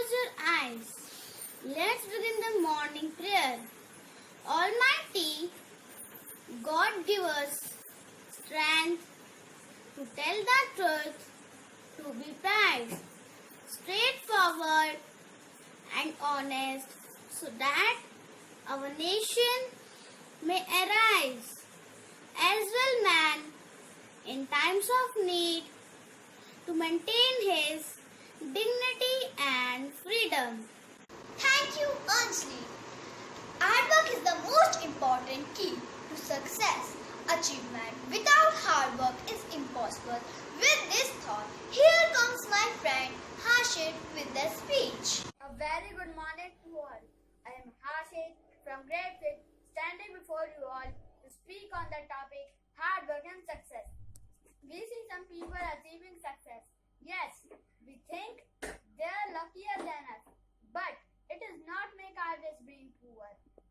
Close your eyes. Let's begin the morning prayer. Almighty God, give us strength to tell the truth, to be proud, straightforward and honest, so that our nation may arise as well man in times of need to maintain his dignity and freedom. Thank you, Anjali. Hard work is the most important key to success. Achievement without hard work is impossible. With this thought, here comes my friend Hashid with the speech. A very good morning to all. I am Hashid from grade 5, standing before you all to speak on the topic hard work and success. We see some people achieving success. Yes, we think they are luckier than us, but it does not make others being poor.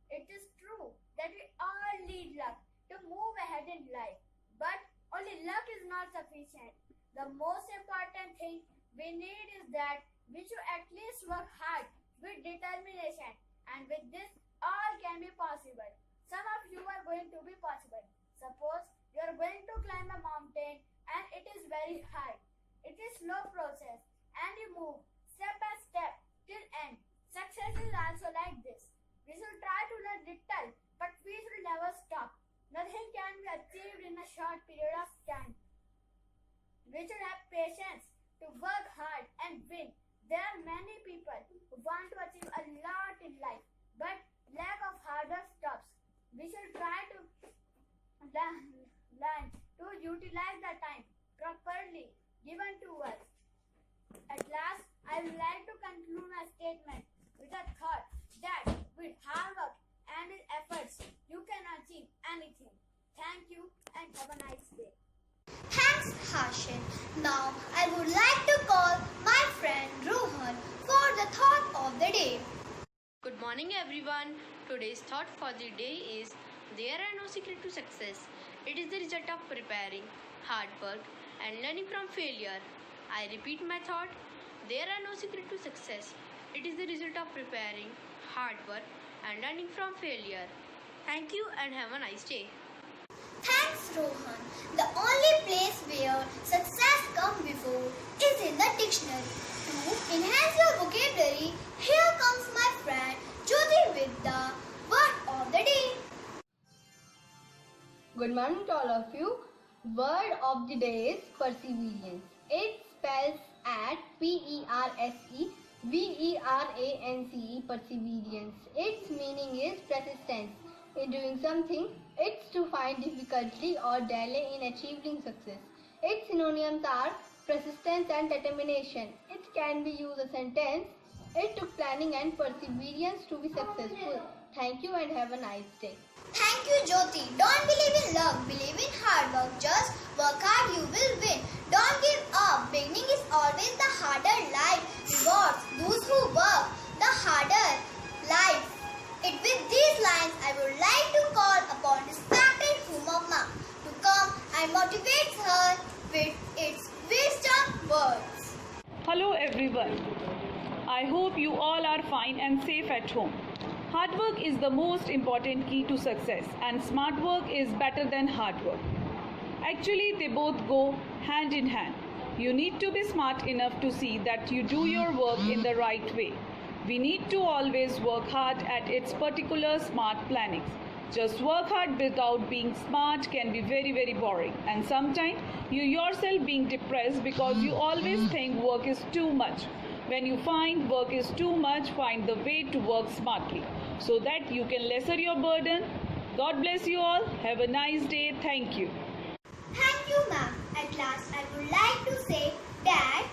It is true that we all need luck to move ahead in life, but only luck is not sufficient. The most important thing we need is that we should at least work hard with determination, and with this all can be possible. Some of you are going to be possible. Suppose you are going to climb a mountain and it is very high. It is slow process and you move step by step till end. Success is also like this. We should try to learn little, but we should never stop. Nothing can be achieved in a short period of time. We should have patience to work hard and win. There are many people who want to achieve a lot in life, but lack of hard work stops. We should try to learn to utilize the time properly given to us. At last, I would like to conclude my statement with a thought that with hard work and with efforts, you can achieve anything. Thank you and have a nice day. Thanks, Hashid. Now, I would like to call my friend Rohan for the thought of the day. Good morning everyone. Today's thought for the day is there are no secret to success. It is the result of preparing, hard work and learning from failure. I repeat my thought. There are no secret to success. It is the result of preparing, hard work and learning from failure. Thank you and have a nice day. Thanks, Rohan. The only place where success comes before is in the dictionary. To enhance your vocabulary, here comes my friend Jyoti with the word of the day. Good morning to all of you. Word of the day is perseverance. It spells at Perseverance. Perseverance. Its meaning is persistence in doing something. It's to find difficulty or delay in achieving success. Its synonyms are persistence and determination. It can be used as a sentence. It took planning and perseverance to be successful. Thank you and have a nice day. Thank you, Jyoti. Don't believe in luck, believe in hard work. Just work hard, you will win. Don't give up. Beginning is always the harder life. Rewards those who work, the harder life. With these lines, I would like to call upon respected Humamma to come and motivate her with its wisdom words. Hello everyone. I hope you all are fine and safe at home. Hard work is the most important key to success, and smart work is better than hard work. Actually, they both go hand in hand. You need to be smart enough to see that you do your work in the right way. We need to always work hard at its particular smart plannings. Just work hard without being smart can be very, very boring. And sometimes you yourself being depressed because you always think work is too much. When you find work is too much, find the way to work smartly so that you can lessen your burden. God bless you all. Have a nice day. Thank you. Thank you, ma'am. At last, I would like to say that